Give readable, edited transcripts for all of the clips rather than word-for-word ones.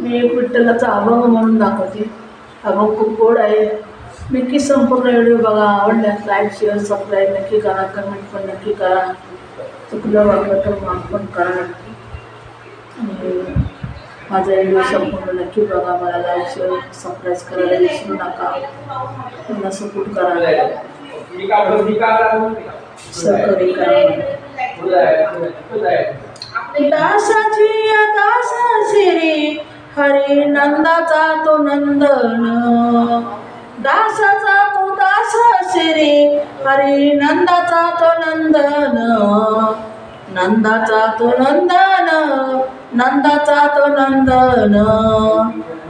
मी एक विठ्ठलाचा अभंग म्हणून दाखवते. अभंग खूप गोड आहे. नक्की संपूर्ण व्हिडिओ बघा. आवडल्यास लाईक शेअर सबस्क्राईब नक्की करा. कमेंट पण नक्की करा. चुकलं वागलं तर माफ पण करा नक्की. आणि माझा व्हिडिओ संपूर्ण नक्की बघा. मला लाईक शेअर सबस्क्राईब करायला विसरू नका. मला सपोर्ट करा. सहकार्य करा. दासाची दास सिरी हरी नंदाचा तो नंदन. दासाचा तो दास सिरी हरी नंदाचा तो नंदन. नंदाचा तो नंदन. नंदाचा तो नंदन.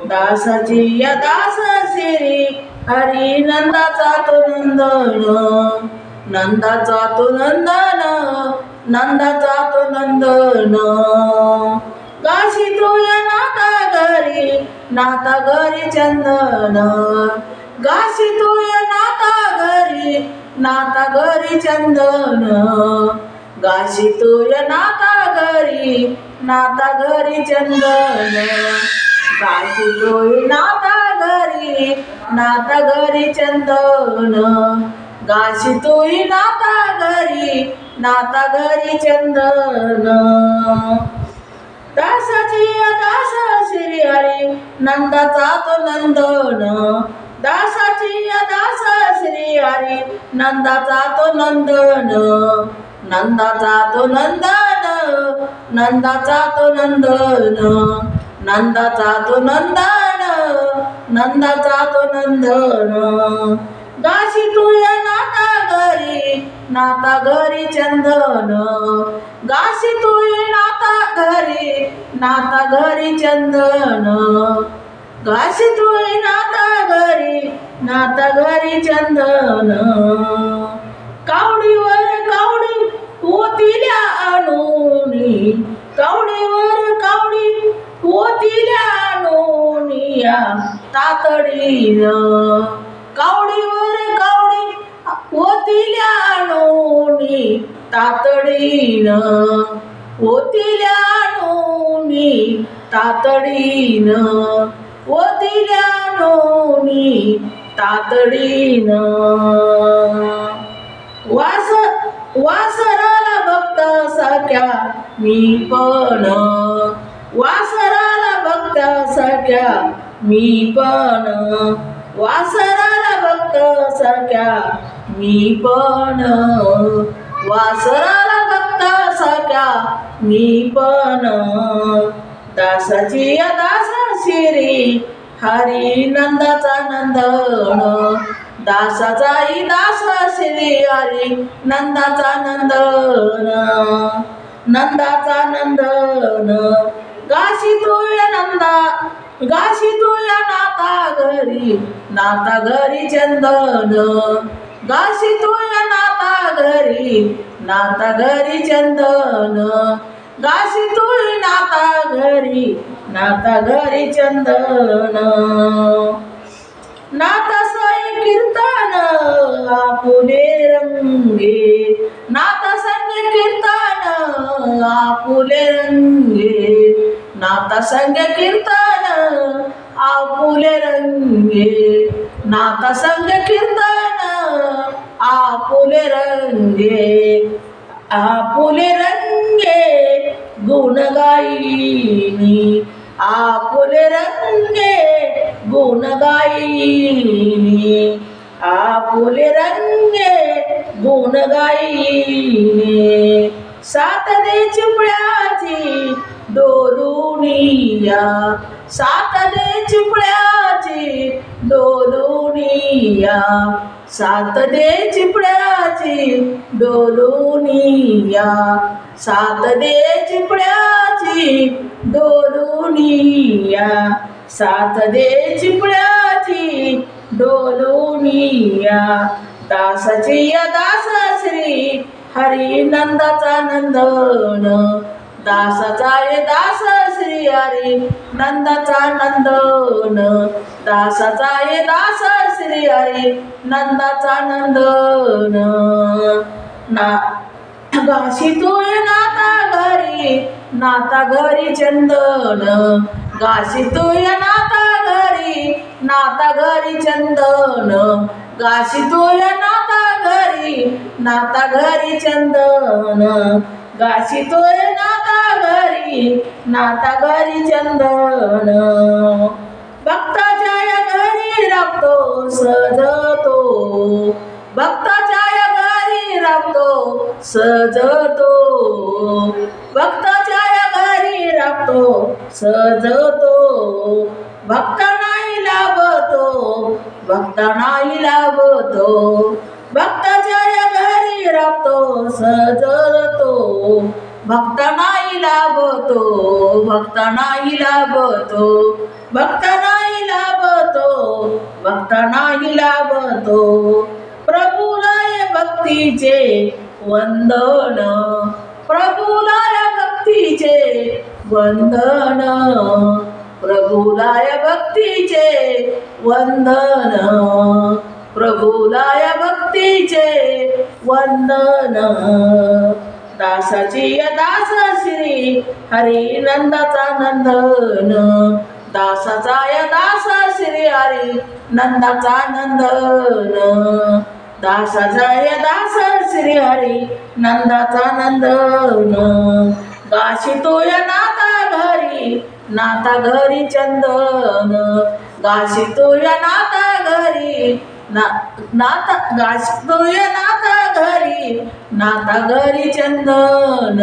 दासाची या दास सिरी हरी नंदाचा तो नंदन. नंदाचा तो नंदन. नंदाचा तो नंदन. गाशी तुया नाता घरी नाता घरी चंदन. गाशी तुया नाता घरी नाता घरी चंदन. गाशी तुया नाता घरी नाता घरी चंदन. गाशी तुया नाता घरी नाता घरी चंदन. गाशी तुई नाता घरी नाता घरी चंदन. दासाची दास श्री हरी नंदाचा तो नंदन. दासाची दास श्री हरी नंदाचा तो नंदन. नंदाचा तो नंदन. नंदाचा तो नंदन. नंदाचा तो नंदन. नंदाचा तो नंदन. गाशी तुया नाता घरी नाता घरी चंदन. गाशी तुई नाता घरी नाता घरी चंदन. गाशी तुई नाता घरी नाता घरी चंदन. कावडीवर कावडी ओतिल्या आणूनी. कावडीवर कावडी ओतिल्या आणूनिया तातडीनं. कावडीवर कावडी ओतिल्या आणूनी तातडीनं. ओतिल्या आणूनी तातडीनं. ओतिल्या आणूनी तातडीनं. वासराला भक्त सख्या मी पण. वासराला भक्त सख्या मी पण. वासराला भक्त सख्या मी पण. वासराला भक्त सख्या मी पण. दासाची दास शिरी हरी नंदाचा नंदन. दासाचा दास श्री हरी नंदाचा नंदन. नंदाचा नंदन. गाशी तुया नंदा गाशी तुया नाता घरी नाता घरी चंदन. गाशी तुया नाता घरी नाता घरी चंदन. गाशी तुई नाता घरी नाता घरी चंदन. नाता साई कीर्तन आपुले रंगे. नाता संग कीर्तन आपुले रंगे. नाता संग कीर्तन आपुले रंगे. नाता संग कीर्तन आपुले रंगे. आपुले रंगे गुण गाईनी. आपुले रंगे गुण गाईनी. आपुले रंगे गुण गाईनी. सात दे चिपळ्याची डोलुनिया. सात दे चिपळ्याची डोलुनिया. सात दे चिपळ्याची डोलुनिया. सात दे चिपळ्याची डोलुनिया. सात दे चिपळ्याची डोलुनिया. दासाची दास श्री हरी नंदाचा नंदन. दासाचा दास श्री हरी नंदाचा नंदन. दासाचा दास श्री हरी नंदाचा नंदन. गाशी तुय नाता घरी नाता घरी चंदन गाशितोय नाता घरी, नाता घरी चंदन गाशितोय नाता घरी, नाता घरी चंदन गाशितोय नाता घरी, नाता घरी चंदन भक्ताच्या या घरी राबतो सजतो, भक्ताच्या या घरी राबतो सजतो, भक्ताच्या या घरी राबतो सजतो, भक्ता नाही लाभतो, भक्ता नाही लाभतो, भक्ताच्या या घरी राबतो सजतो, भक्ता नाही लाभतो, भक्ता नाही लाभतो, भक्ता नाही लाभतो, भक्ता नाही लाभतो, प्रभुलाय भक्तीचे वंदन, प्रभुलाय भक्तीचे वंदन, प्रभुलाय भक्तीचे वंदन, प्रभुलाय भक्तीचे वंदन दासाची दास श्री हरी नंदाचा नंदन, दासाचा या दास श्री हरी नंदाचा नंदन, दासाचा या दास श्री हरी नंदाचा नंदन गाशितोय नाता घरी, नाता घरी चंदन गाशितोय नाता घरी, नाता गाशितोय नाता घरी, नाता घरी चंदन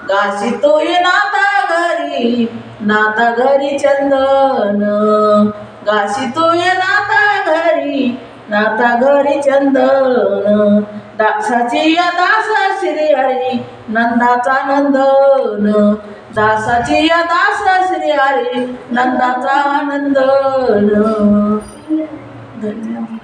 गाशितोय नाता घरी, नाता घरी चंदन गाशितोय नाता घरी, नाता घरी चंदन दासाची या दास श्री हरी नंदाचा नंदन, दासाची या दास श्री हरी नंदाचा नंदन. धन्यवाद.